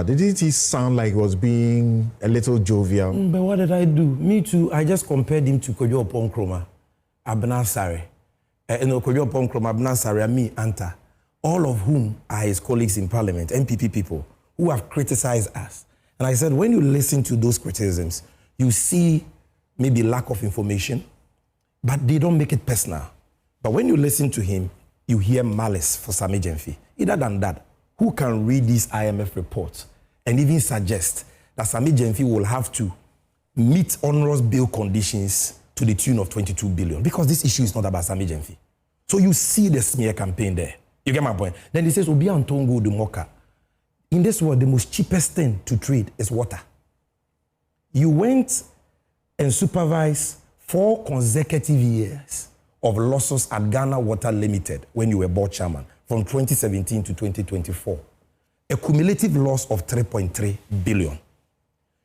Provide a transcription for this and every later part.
Didn't he sound like he was being a little jovial? But what did I do? Me too. I just compared him to Kojo Ponkroma, Abena Sare. Kojo Ponkroma, Abena Sare, and me, Anta. All of whom are his colleagues in Parliament, MPP people, who have criticized us. And I said, when you listen to those criticisms, you see maybe lack of information, but they don't make it personal. But when you listen to him, you hear malice for Sammy Gyamfi. Either than that, who can read these IMF reports and even suggest that Sammy Gyamfi will have to meet onerous bail conditions to the tune of 22 billion? Because this issue is not about Sammy Gyamfi. So you see the smear campaign there. You get my point? Then he says, Obi Antongo de Moka. In this world, the most cheapest thing to trade is water. You went and supervised 4 consecutive years of losses at Ghana Water Limited when you were board chairman, from 2017 to 2024. A cumulative loss of 3.3 billion.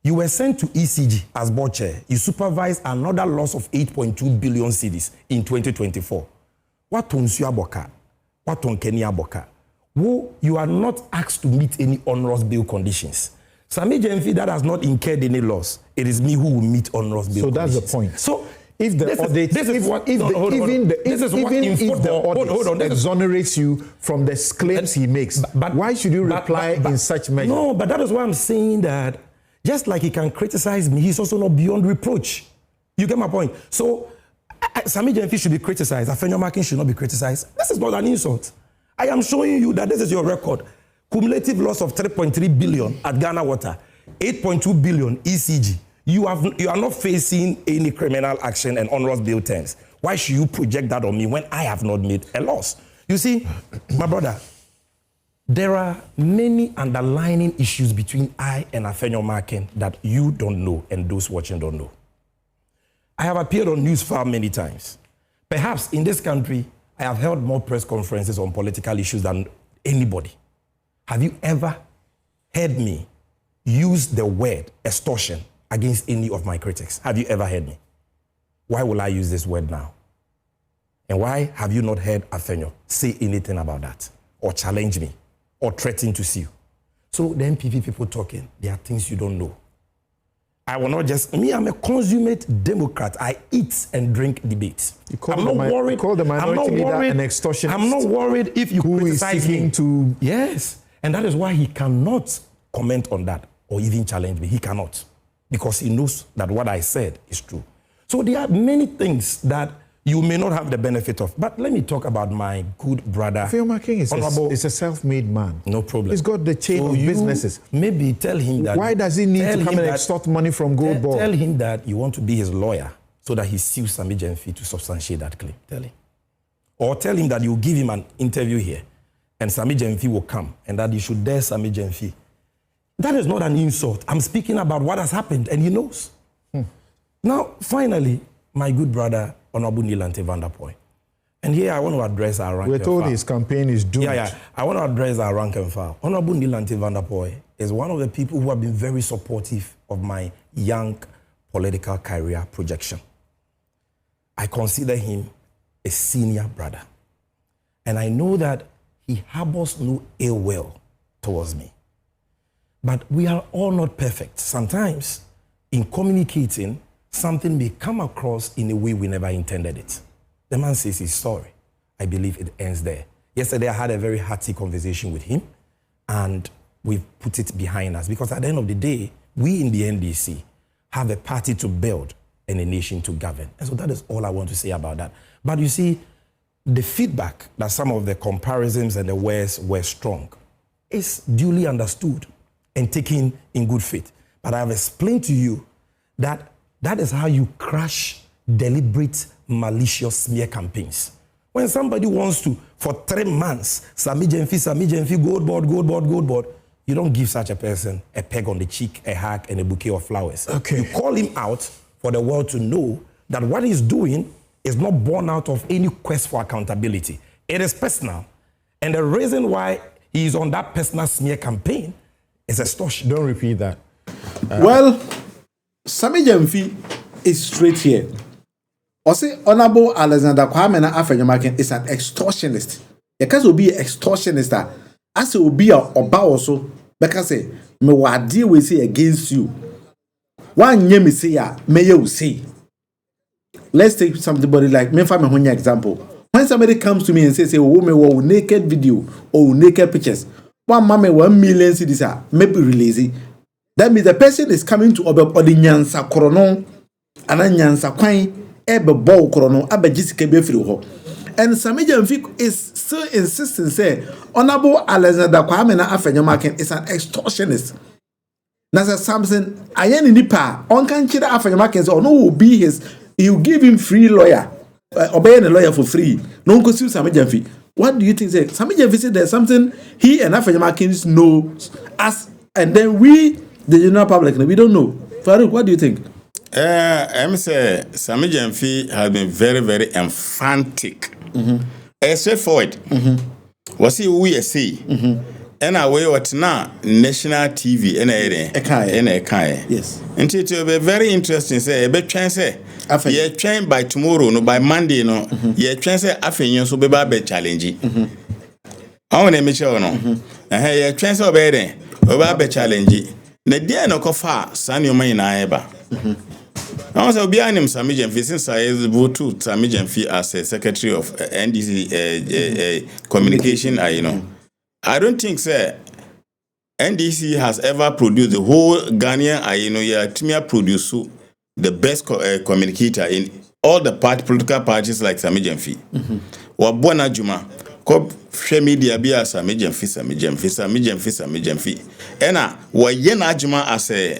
You were sent to ECG as board chair. You supervised another loss of 8.2 billion cedis in 2024. What on Suaboka? What on Kenya Boka? You are not asked to meet any onerous bail conditions. Sammy Gyamfi that has not incurred any loss, it is me who will meet onerous bail conditions. So that's the point. So if the audit, even if the audit exonerates you from the claims he makes, but why should you reply in such measure? No, but that is why I'm saying that just like he can criticize me, he's also not beyond reproach. You get my point? So Sammy Gyamfi should be criticized. Afenyo Markin should not be criticized. This is not an insult. I am showing you that this is your record. Cumulative loss of 3.3 billion at Ghana Water, 8.2 billion ECG. You are not facing any criminal action and onerous bail terms. Why should you project that on me when I have not made a loss? You see, my brother, there are many underlying issues between I and Afenyo Markin that you don't know and those watching don't know. I have appeared on News Farm many times. Perhaps in this country, I have held more press conferences on political issues than anybody. Have you ever heard me use the word extortion against any of my critics? Have you ever heard me? Why will I use this word now? And why have you not heard Afenyo say anything about that or challenge me or threaten to sue? So the MPP people talking, there are things you don't know. I will not just, I'm a consummate Democrat. I eat and drink debates. I'm not worried. You call the minority leader an extortionist. I'm not worried if you criticize him. To... Yes. And that is why he cannot comment on that or even challenge me. He cannot. Because he knows that what I said is true. So there are many things that you may not have the benefit of. But let me talk about my good brother. Afenyo Markin is a self-made man. No problem. He's got the chain of businesses. Maybe tell him that. Why does he need to come and extort money from Gold Board? Tell him that you want to be his lawyer so that he sues Sammy Gyamfi to substantiate that claim. Tell him. Or tell him that you give him an interview here and Sammy Gyamfi will come and that you should dare Sammy Gyamfi. That is not an insult. I'm speaking about what has happened and he knows. Now, finally, my good brother, Honorable Nilante van der Poel. And here I want to address our rank and file. We're told his campaign is doomed. I want to address our rank and file. Honorable Nilante van der Poel is one of the people who have been very supportive of my young political career projection. I consider him a senior brother. And I know that he harbors no ill will towards me. But we are all not perfect. Sometimes, in communicating, something may come across in a way we never intended it. The man says he's sorry. I believe it ends there. Yesterday, I had a very hearty conversation with him, and we've put it behind us. Because at the end of the day, we in the NDC have a party to build and a nation to govern. And so that is all I want to say about that. But you see, the feedback that some of the comparisons and the words were strong is duly understood and taken in good faith. But I have explained to you that that is how you crash deliberate, malicious smear campaigns. When somebody wants to, for 3 months, Sammy Gyamfi, Gold Board, you don't give such a person a peg on the cheek, a hug, and a bouquet of flowers. Okay. You call him out for the world to know that what he's doing is not born out of any quest for accountability. It is personal. And the reason why he is on that personal smear campaign is extortion. Don't repeat that. Well, Sammy Gyamfi is straight here. Also, Honorable Alexander Kwame Afenyo Markin is an extortionist. The case will be an extortionist. As it will be a Oba also, because say me wadi we say against you. One year me say ya me you say. Let's take somebody like me for me example. When somebody comes to me and says, "Oh, me wa naked video or naked pictures," one mama 1 million cedis maybe release it. That means the person is coming to the nyansa korono and nyansa kwan ebe ball korono abe jisike be free ho. And Sammy Gyamfi is still insisting say Honorable Alexander Kwame na Afenyo Market is an extortionist. Nasa something ayeni nipa on can chida Afenyo Market say no will be his, you give him free lawyer. Obeying a lawyer for free. No one sue Sammy Gyamfi. What do you think? Say Sammy Gyamfi said there's something he and Afenyo Market knows us, and then we, the general public, we don't know. Farouk, what do you think? I'm say Sammy Gyamfi has been very, very emphatic. Straightforward. Was he we say? And away what now national TV and a yes. And it will be very interesting. Say a bit chance say you train by tomorrow, no by Monday, no. You chance say Afenyo so be challenge. I want to make sure no. And you chance obey be challenge. Ne dia no kofa Sanyo man na eba. I was behind him Sammy Gyamfi since I voted to Sammy Gyamfi as a secretary of NDC communication. I don't think sir NDC has ever produced the whole Ghanaian Timia produce the best communicator in all the political parties like Sammy Gyamfi. Wabona Juma ko share media be as Sammy Gyamfi. Ena wa yena Juma as a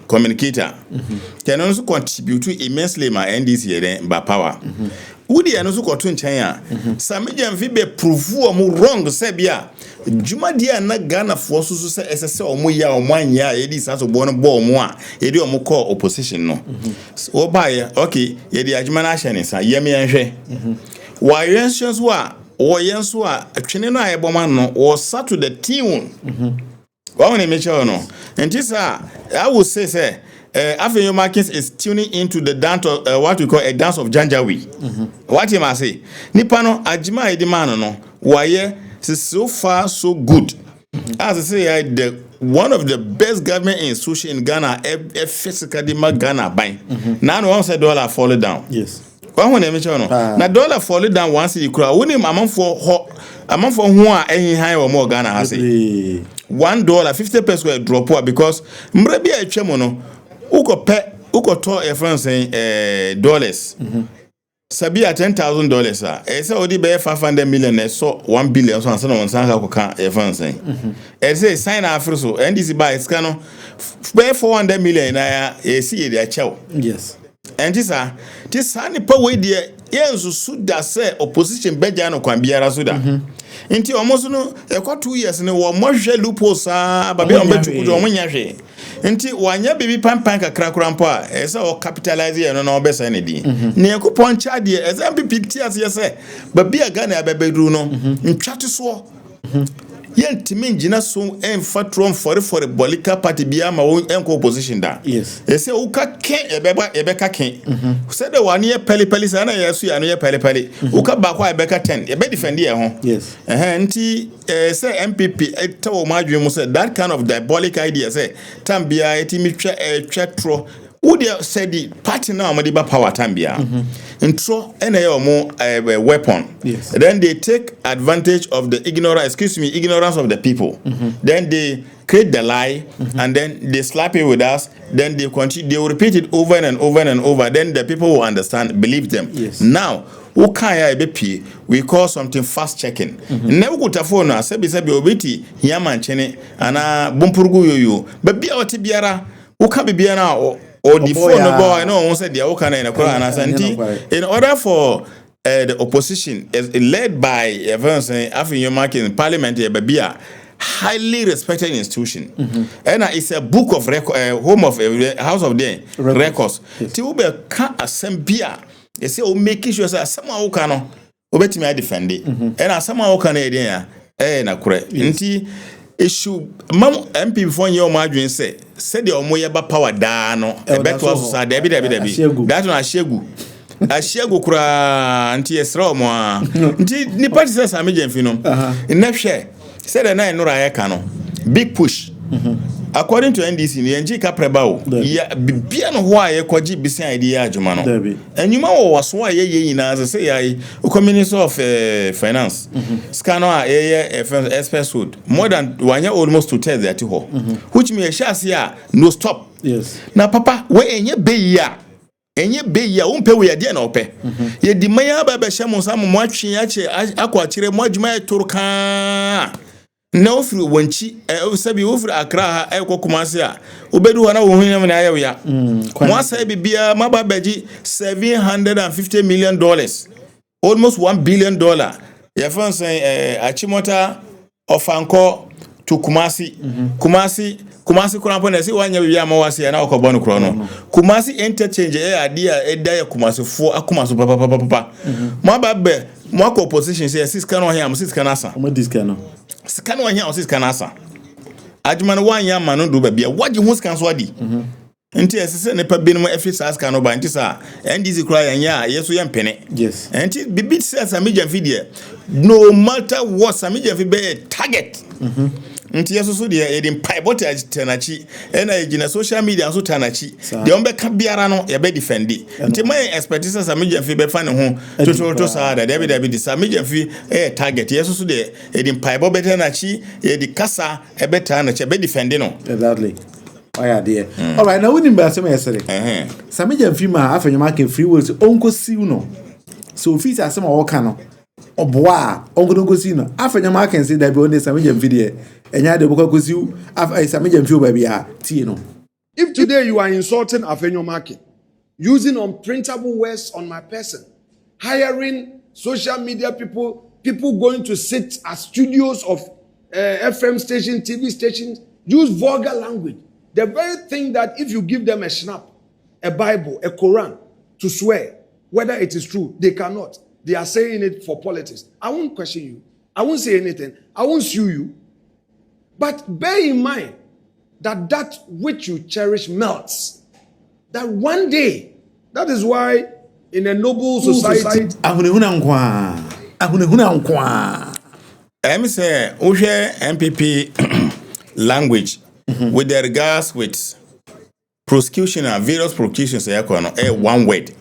communicator can also contribute immensely my NDC by power. Udi anoso koto nchen Sammy Gyamfi be prove omo wrong say bia Juma dia na Ghana for so say esese omo ya omo anya edi saso bo no bo omo a edi omo call opposition no o baye okay ye di adwuma na ahye ne sa ye me enhwe wa yenso a o yenso a twene no ayeboma no o sat to the tune wa won me che no enti sa I will say Afenyo Markins is tuning into the dance of what we call a dance of Janjaweed. What you must say? Nipano Ajima Edimano no waye so far so good. As I say, one of the best government institutions in Ghana, physically Ghana buying. Now once $1 fall down. Yes. One when mention no. Now dollar fall down once you cry. When him among for who are any high or more Ghana has it. $1 50% drop because mrebi a chemono. Uko to a friend saying dollars. Sabia $10,000. Esa odi be 500 million so 1 billion so answer on sanka ko kan a friend saying. Say sign after so NDC buy scano be 400 million na see dey chew. Yes. And this nipa we dey yensu suda say opposition beja no kwan biara suda. Nti almost no e kwa 2 years ne wo mohwe loopholes babe on betukudo o munya hwe. Nti wanya bibi pampan kakra krampo a esa o capitalize ye no na obesa ne di. Ne yakupon cha de esa PPT as ye say babi aga na abebedu no ntwate so. Yentimi ngina so emfa trom for bolika party bia ma wo enko opposition da. Yes. Ese uka ken ebeka ken. Said the one year peli sana yesu ya no ye peli. Uka ba kwa ebeka 10 ebe defend ye ho. Yes. Nti say MPP etawo madwe mu say that kind of diabolic idea say tambia etimi twa tro would you say the party now Madiba power tambia intro any weapon. Yes. Then they take advantage of the ignorance of the people. Then they create the lie and then they slap it with us. Then they continue, they will repeat it over and over and over. Then the people will understand, believe them. Yes. Now we call something fast checking. Never go to phone na sebi obiti hiaman chene ana bumpurugu yoyo. But be out biara uka bibiana or the phone no boy no one said the okana in a Quran in order for the opposition is led by Afenyo Markins in parliament babia highly respected institution. And it's a book of home of house of the records. Tiube can assembia. They say make sure say someone who can obetimi defend it. And someone who can na kure. Nti issue mam MP before your margin say the omoye ba power da no e beto so debi that na ashegu kura nti esra omo nti ni party say Sammy Gyamfi no na hwe said the nine no kano big push. According to NDC, the NG Caprabao, yeah, Biano why kwaji bisi idea Jumano. And you was why ye as I say I Minister of Finance. Scano express food. More than 1 year almost to tell that ho. Which me a shas no stop. Yes. Now papa, where any bay ya. Enye be ya umpe we ade na ope ye di maya ba be shamo sam mo atwe ache akwa kire mo adwuma e turka na ofiri wanchi sabi ofiri akra ha e kokumase a obedu ho na wo hunyam na ayew ya mo asa bibia maba baji $750 million, almost $1 billion. Ye fancy achimota ofanko to Kumasi. Kumasi kuna pone si wanya bibia ma wase na okobonu kro no. Kumasi interchange idea edaya Kumasi fo akumaso papa. Mo babe mo akọ opposition say siska no hia mo siska na asa. Mo diska no. Siska no hia o siska na asa. Adwuma no wanya ma no do bibia waje ho siska so adi. Nti esese ne pa binu efi saska no ba nti sa NDC kura yanya yeso yempene. Yes. Nti bibi say Sammy Gyamfi there, no matter what Sammy Gyamfi be target. Nti yeso so there e dem pivot tenachi na ejina social media so tanachi de on be ka biara no ye be defend. Nti my expectation Sammy Gyamfi be fa ne ho to sa da de be Sammy Gyamfi target yeso so there e dem pivot be tenachi e di kasa e be tanachi be defend no. Exactly. Oh yeah, dear. All right, now we need to say yesterday. Sammy Gyamfi ma Afenyo market free will so onko si no. So if it's asema o ka no. Oboa onko go si no. Afenyo market say that be on Sammy Gyamfi there. Enya de boko go si Sammy Gyamfi o ba bia tie no. If today you are insulting Afenyo market, using unprintable words on my person, hiring social media people going to sit at studios of FM stations, TV stations, use vulgar language. The very thing that if you give them a snap, a Bible, a Quran to swear whether it is true, they cannot. They are saying it for politics. I won't question you. I won't say anything. I won't sue you. But bear in mind that which you cherish melts. That one day, that is why in a noble society. I'm say, Ushe MPP language. With the regards with prosecution and various prosecutions, one word.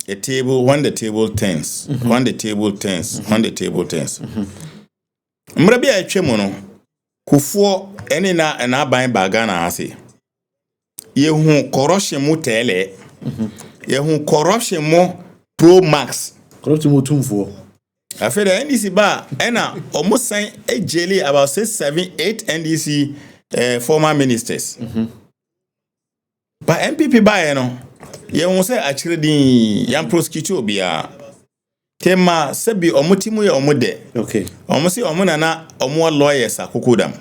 A table, when the table turns, when the table turns, when the table turns. Mrabi a chemono, kufo eni na bain bagana hasi. Ye corruption mu tele, ye corruption mu pro max. Corruption mu tumfo. I feel the NDC bar almost signed a jelly about 6, 7, 8 NDC former ministers. But MPP bar you won't say actually the young prosecutor be a tema sebi omutimu ya omude. Okay. Almost omunana omo lawyers akukudam.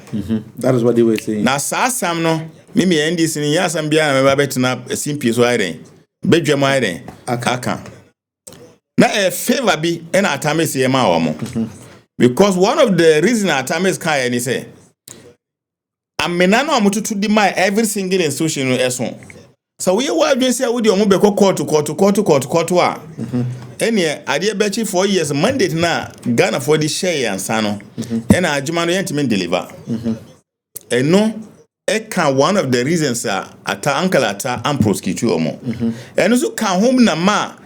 That is what they were saying. Na sa sam no mimi NDC ni yasam bia na meba betina simpi so ayren. Bedwam ayren aka. Na a favor be en atames ye ma omo. Because one of the reason atames kai ni say amena no amututu di my every single institution no eson. So we were doing say we omo be court a. Ene ade be 4 years mandate na Ghana for the share ansa no. Ena adwuma no yentime deliver. Eno can one of the reasons ata uncle ata am prosecute omo. Eno so kan home na ma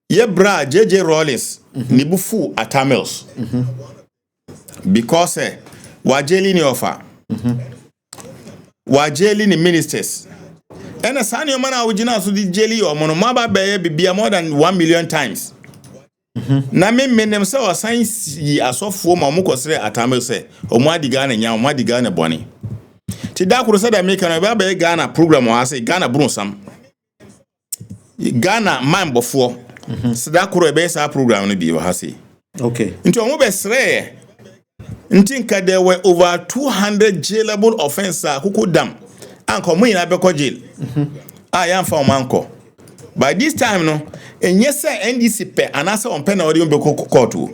ye bra JJ Rollins ni bufu atamels because wajeli ni offer wajeli ni ministers ena sani o mana ujina so di jeli o mono maba be bibia more than 1 million times na me menem se o science yi asofo ma mo kosere atamels o mo adiga na nya o mo adiga na boni ti da kuro se da me kan ba be Ghana program o ase Ghana bronsam Ghana mambofo Sada kuro ebe sa program no bi wa hase. Okay. Nti omo be sre. Nti nka there were over 200 jailable offenses kukudam. Anko mu ina be ko jail. Ya mfa omanko. By this time no enye se NDC pe anase on pe na odi be ko court o.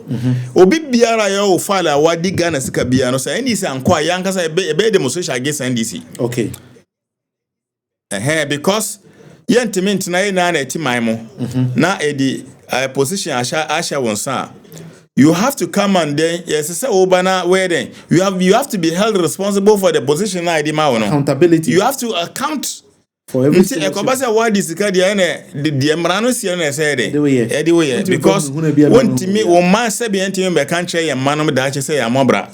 Obi biara ya o file awadi Ghana sika bia no se NDC anko ya nkasa ebe demonstration against NDC. Okay. Because yentiment na eti maimo na edi position asha wonsa You have to come and then yes, say Obana where then you have to be held responsible for the position I demand. Accountability. You have to account for everything. Why this the Emrano Siena said it because one to me one man said be country and man of the say Amobra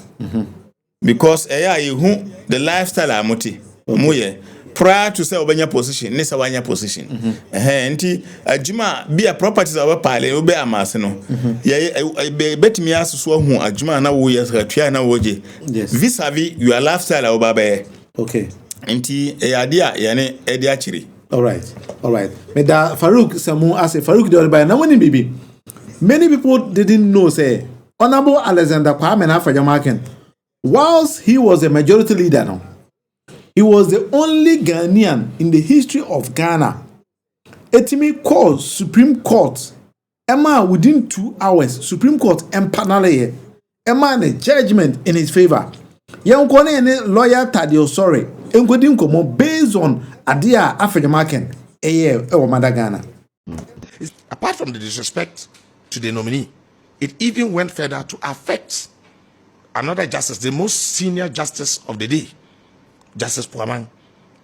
because who the lifestyle amoti muye prior to say obanya position nesa wanya position enti adwuma be a properties of pile obe amase no betimi asuso hu adwuma na wo yesatwa na woje vis-a-vis your lifestyle obabe okay enti eyade yene edi akiri. All right. Meda Farouk Samu as a Farouk the by now bibi. Many people didn't know say Honorable Alexander Kwame Afenyo, whilst he was a majority leader now, he was the only Ghanaian in the history of Ghana. Etimi called Supreme Court. Emma within 2 hours, Supreme Court empaneled Emma a judgment in his favor. Young lawyer Tadio sorry. Based on Adia Afenyo Ghana. Apart from the disrespect to the nominee, it even went further to affect another justice, the most senior justice of the day, Justice Puamang,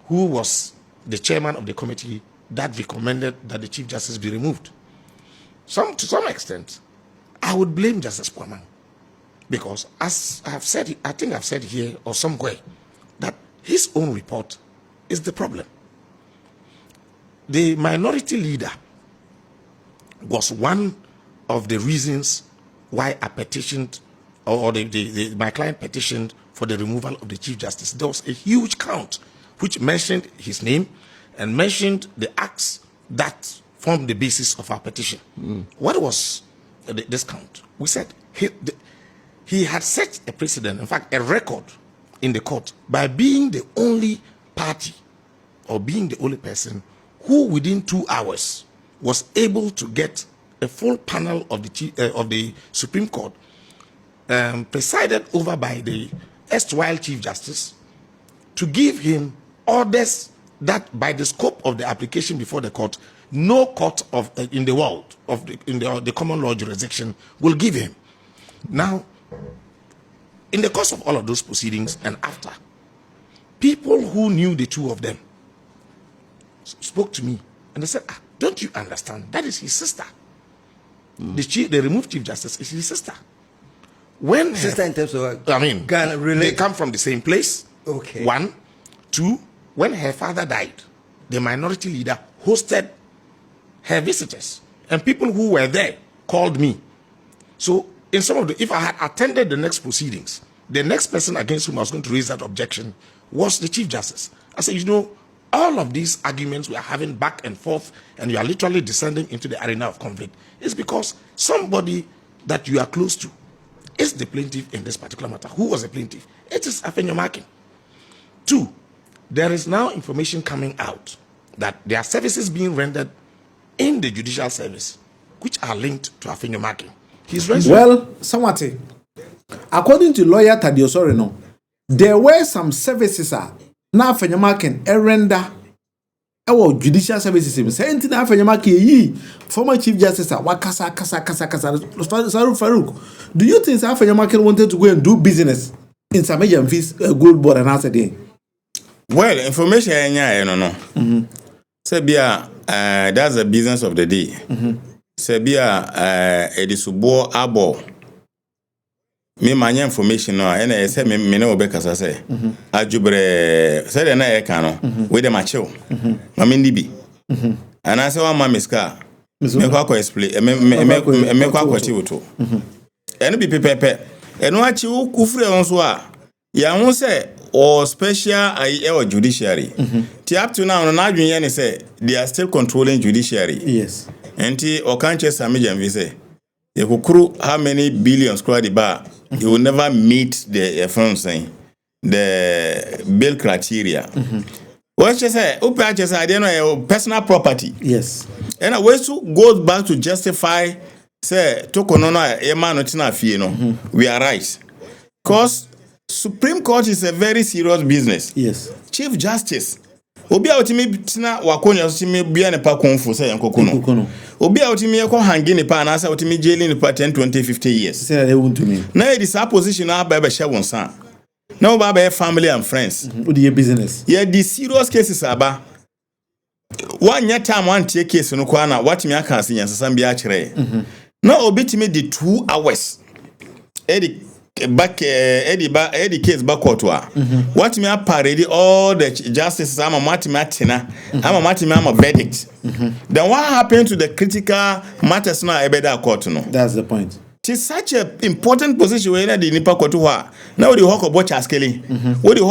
who was the chairman of the committee that recommended that the Chief Justice be removed. To some extent, I would blame Justice Puamang because, as I have said, I think I've said here or somewhere, that his own report is the problem. The minority leader was one of the reasons why I petitioned, or my client petitioned for the removal of the Chief Justice. There was a huge count which mentioned his name and mentioned the acts that formed the basis of our petition. What was this count? We said he had set a precedent, in fact, a record in the court by being the only party or being the only person who within 2 hours was able to get a full panel of the Supreme Court presided over by the erstwhile Chief Justice to give him orders that by the scope of the application before the court, no court in the world in the common law jurisdiction will give him. Now, in the course of all of those proceedings and after, people who knew the two of them spoke to me and they said, don't you understand? That is his sister. The removed Chief Justice is his sister. When sister in terms of Ghana, they come from the same place. Okay. 1, 2, when her father died, the minority leader hosted her visitors. And people who were there called me. So in some of if I had attended the next proceedings, the next person against whom I was going to raise that objection was the Chief Justice. I said, all of these arguments we are having back and forth, and you are literally descending into the arena of conflict, is because somebody that you are close to is the plaintiff in this particular matter. Who was the plaintiff? It is Afenyo. 2, there is now information coming out that there are services being rendered in the judicial service which are linked to Afenyo. Well, somewhat. According to lawyer Tadio Sorino, there were some services now Afenyo render our judicial services. Saying to Afenyo former Chief Justice Wakasa Farouk. Do you think Afenyo wanted to go and do business in Sammy Gyamfi's gold board and answer day? Well, information no. Sebia, that's the business of the day. Sebia, edisubo abo. Me manya information no, ene say me no obekasa say. Ajubre, say na e kan no, we dem achew. Mama ndibi. Ana say one mama ska. Me kwa explain, me kwa kwati woto. Ene bi pepepe. Eno achew kufure onso a. Ya hu say or special or judiciary. Up to now, no adwin say they are still controlling judiciary. Yes. Enti okanche Sammy Gyamfi say, yekukuru how many billions crowd the bar, you will never meet the bail criteria. What she say? Upe I don't know personal property. Yes. And a way to goes back to justify say tokonono ema no tina fie no. We are right. Because Supreme Court is a very serious business. Yes. Chief Justice obi a otimi tina wakonya so timi bia ne pa konfu say yankokuno obi a otimi ekọ hangi ne pa na say otimi jeli ne pa 10 20 50 years say they want to me na e dis position na ba she won san na o ba be family and friends o dey business yeah the serious cases aba one year time one take case no kwa na watimi aka asen yansam bia kire na obi timi di 2 hours Eddie case back court what me parade all the justices I'm a matematina I'm a verdict then what happened to the critical matters now ebeda court no that's the point it's such a important position where the nipa court now the hawk about chaskeli what the